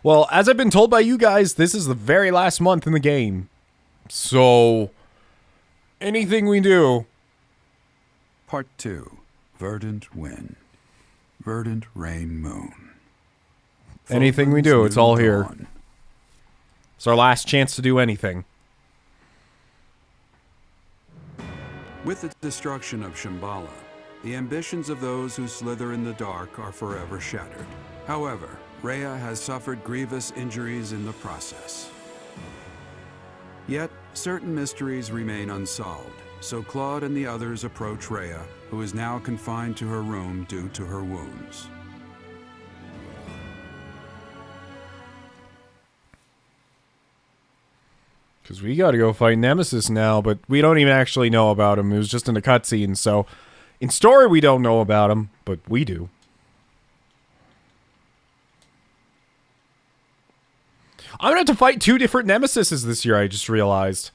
Well, as I've been told by you guys, this is the very last month in the game. So, anything we do... Part 2. Verdant Wind. Verdant Rain Moon. Anything we do, it's all here. It's our last chance to do anything. With the destruction of Shambhala, the ambitions of those who slither in the dark are forever shattered. However, Rhea has suffered grievous injuries in the process. Yet, certain mysteries remain unsolved, so Claude and the others approach Rhea, who is now confined to her room due to her wounds. Because we gotta go fight Nemesis now, but we don't even actually know about him. It was just in the cutscene, so... In story, we don't know about him, but we do. I'm gonna have to fight 2 different Nemesises this year, I just realized.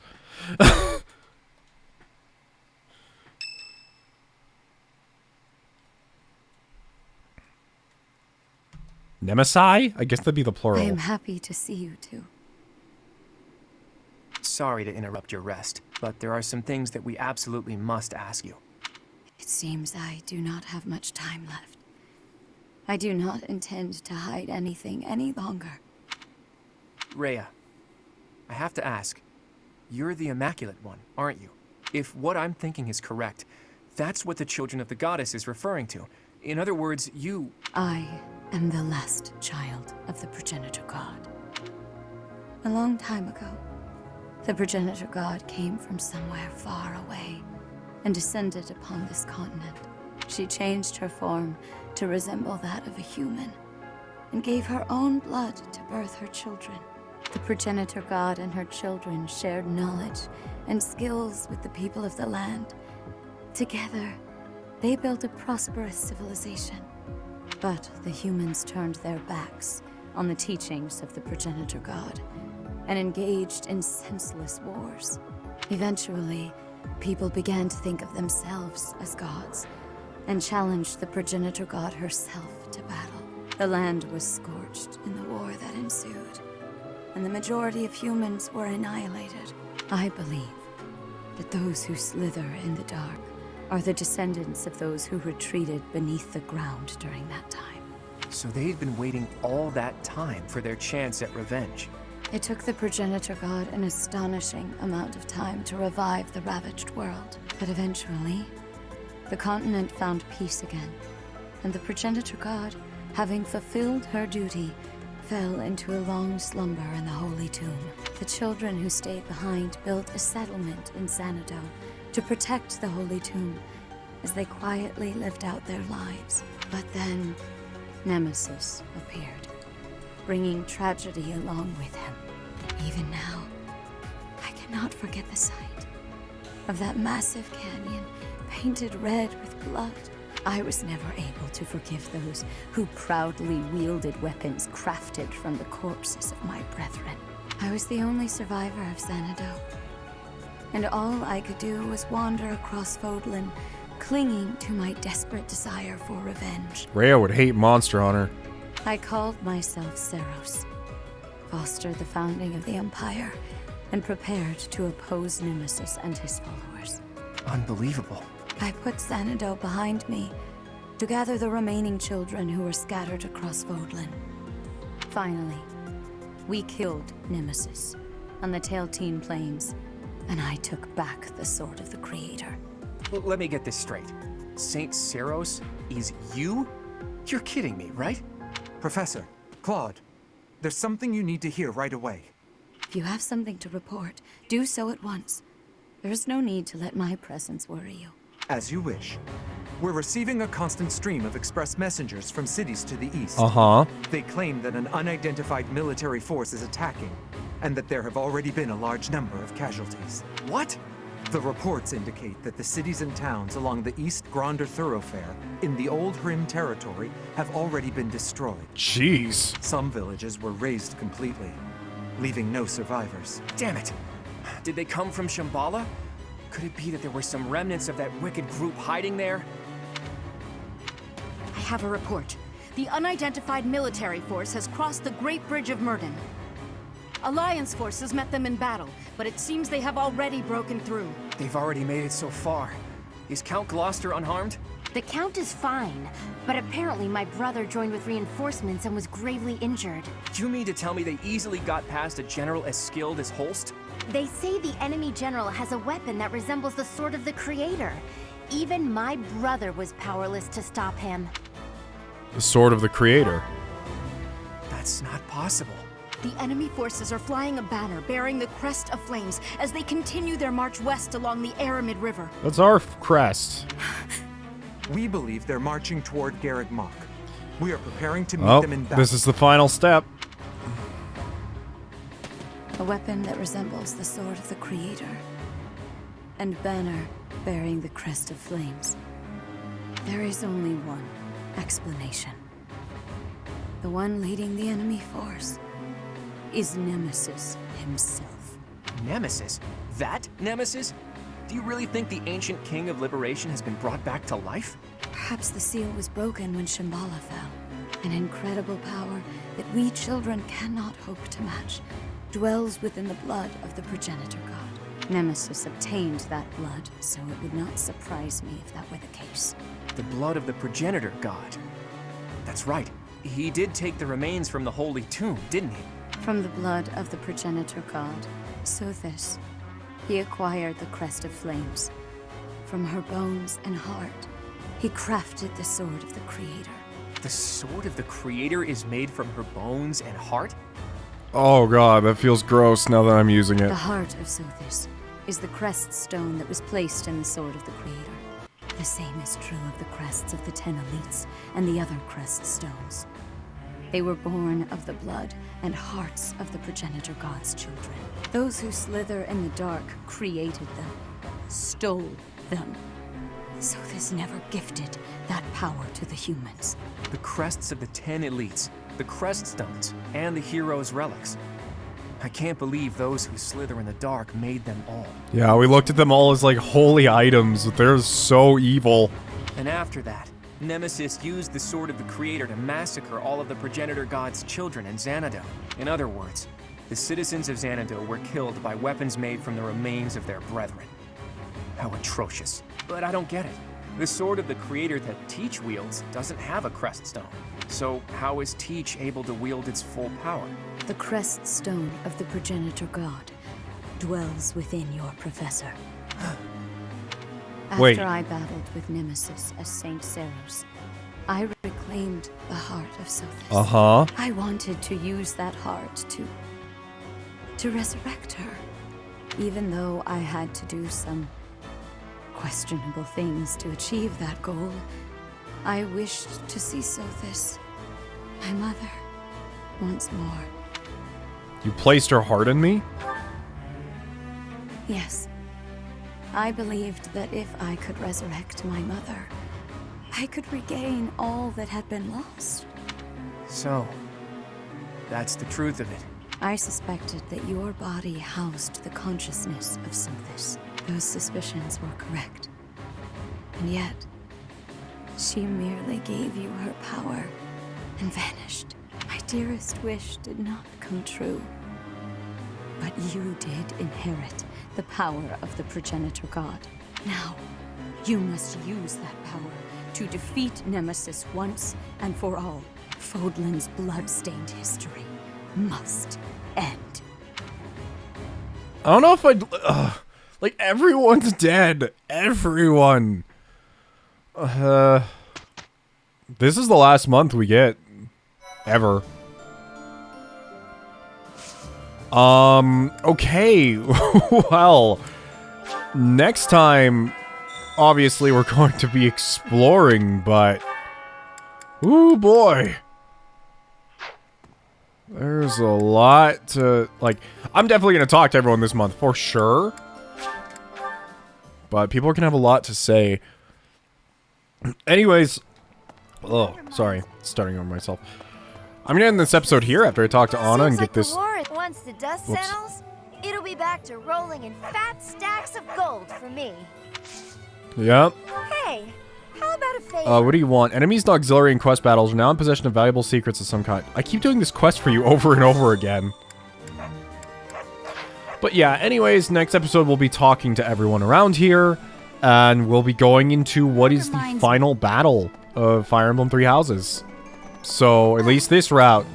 Nemesi? I guess that'd be the plural. I am happy to see you too. Sorry to interrupt your rest, but there are some things that we absolutely must ask you. It seems I do not have much time left. I do not intend to hide anything any longer. Rhea, I have to ask, you're the Immaculate One, aren't you? If what I'm thinking is correct, that's what the Children of the Goddess is referring to. In other words, you... I am the last child of the progenitor god. A long time ago, the progenitor god came from somewhere far away and descended upon this continent. She changed her form to resemble that of a human and gave her own blood to birth her children. The progenitor god and her children shared knowledge and skills with the people of the land. Together, they built a prosperous civilization. But the humans turned their backs on the teachings of the progenitor god and engaged in senseless wars. Eventually, people began to think of themselves as gods and challenged the progenitor god herself to battle. The land was scorched in the war that ensued, and the majority of humans were annihilated. I believe that those who slither in the dark are the descendants of those who retreated beneath the ground during that time. So they'd been waiting all that time for their chance at revenge. It took the progenitor god an astonishing amount of time to revive the ravaged world. But eventually, the continent found peace again, and the progenitor god, having fulfilled her duty, fell into a long slumber in the Holy Tomb. The children who stayed behind built a settlement in Xanadu to protect the Holy Tomb as they quietly lived out their lives. But then, Nemesis appeared, bringing tragedy along with him. Even now, I cannot forget the sight of that massive canyon painted red with blood. I was never able to forgive those who proudly wielded weapons crafted from the corpses of my brethren. I was the only survivor of Xanadu, and all I could do was wander across Fódlan, clinging to my desperate desire for revenge. Rhea would hate Monster Hunter. I called myself Seiros, fostered the founding of the Empire, and prepared to oppose Nemesis and his followers. Unbelievable. I put Xanadu behind me to gather the remaining children who were scattered across Fódlan. Finally, we killed Nemesis on the Tailteen Plains, and I took back the Sword of the Creator. Let me get this straight. St. Seiros is you? You're kidding me, right? Professor, Claude, there's something you need to hear right away. If you have something to report, do so at once. There's no need to let my presence worry you. As you wish. We're receiving a constant stream of express messengers from cities to the east. Uh-huh. They claim that an unidentified military force is attacking, and that there have already been a large number of casualties. What? The reports indicate that the cities and towns along the East Gronder thoroughfare in the Old Hrim territory have already been destroyed. Jeez. Some villages were razed completely, leaving no survivors. Damn it! Did they come from Shambhala? Could it be that there were some remnants of that wicked group hiding there? I have a report. The unidentified military force has crossed the Great Bridge of Myrden. Alliance forces met them in battle, but it seems they have already broken through. They've already made it so far. Is Count Gloucester unharmed? The Count is fine, but apparently my brother joined with reinforcements and was gravely injured. Do you mean to tell me they easily got past a general as skilled as Holst? They say the enemy general has a weapon that resembles the Sword of the Creator. Even my brother was powerless to stop him. The Sword of the Creator. That's not possible. The enemy forces are flying a banner bearing the crest of flames as they continue their march west along the Aramid River. That's our crest. We believe they're marching toward Garreg Mach. We are preparing to meet them in battle. This is the final step. A weapon that resembles the Sword of the Creator. And banner bearing the crest of flames. There is only one explanation. The one leading the enemy force is Nemesis himself. Nemesis? That Nemesis? Do you really think the ancient king of liberation has been brought back to life? Perhaps the seal was broken when Shambhala fell. An incredible power that we children cannot hope to match dwells within the blood of the progenitor god. Nemesis obtained that blood, so it would not surprise me if that were the case. The blood of the progenitor god. That's right. He did take the remains from the holy tomb, didn't he? From the blood of the progenitor god, thThis, he acquired the crest of flames. From her bones and heart, he crafted the Sword of the Creator. The Sword of the Creator is made from her bones and heart? Oh god, that feels gross now that I'm using it. The heart of thThis is the crest stone that was placed in the Sword of the Creator. The same is true of the crests of the 10 elites and the other crest stones. They were born of the blood and hearts of the progenitor god's children. Those who slither in the dark created them, stole them. thThis never gifted that power to the humans. The crests of the 10 elites, the crest stones, and the heroes' relics. I can't believe those who slither in the dark made them all. Yeah, we looked at them all as like holy items. They're so evil. And after that, Nemesis used the Sword of the Creator to massacre all of the progenitor god's children in Xanadu. In other words, the citizens of Xanadu were killed by weapons made from the remains of their brethren. How atrocious. But I don't get it. The Sword of the Creator that Teach wields doesn't have a crest stone. So how is Teach able to wield its full power? The crest stone of the progenitor god dwells within your professor. Wait. After I battled with Nemesis as St. Seiros, I reclaimed the heart of thThis. Uh-huh. I wanted to use that heart to resurrect her, even though I had to do some questionable things to achieve that goal. I wished to see thThis, my mother, once more. You placed her heart in me? Yes. I believed that if I could resurrect my mother, I could regain all that had been lost. So, that's the truth of it. I suspected that your body housed the consciousness of thThis. Those suspicions were correct. And yet, she merely gave you her power and vanished. My dearest wish did not come true. But you did inherit the power of the progenitor god. Now, you must use that power to defeat Nemesis once and for all. Fódlan's blood-stained history must end. I don't know if I'd... Like, everyone's dead. Everyone. This is the last month we get. Ever. Okay. Well, next time, obviously, we're going to be exploring, but... Ooh, boy. There's a lot to... Like, I'm definitely going to talk to everyone this month, for sure. But people are going to have a lot to say. Anyways... Oh, sorry. Starting over myself. I'm gonna end this episode here after I talk to Anna and get this... Once the dust settles, it'll be back to rolling in fat stacks of gold for me. Yep. Hey, how about a favor? What do you want? Enemies in auxiliary and quest battles are now in possession of valuable secrets of some kind. I keep doing this quest for you over and over again. But yeah, anyways, next episode we'll be talking to everyone around here, and we'll be going into what is the final battle of Fire Emblem Three Houses. So, at least this route.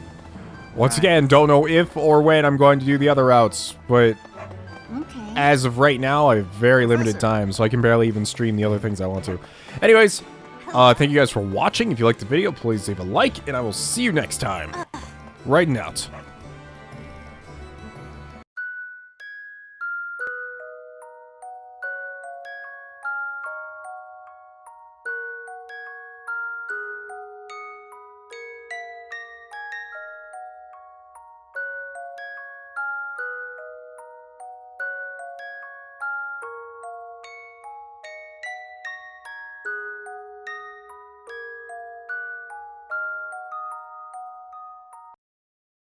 Once again, don't know if or when I'm going to do the other routes, but as of right now, I have very limited time, so I can barely even stream the other things I want to. Anyways, thank you guys for watching. If you liked the video, please leave a like, and I will see you next time. Raiden out.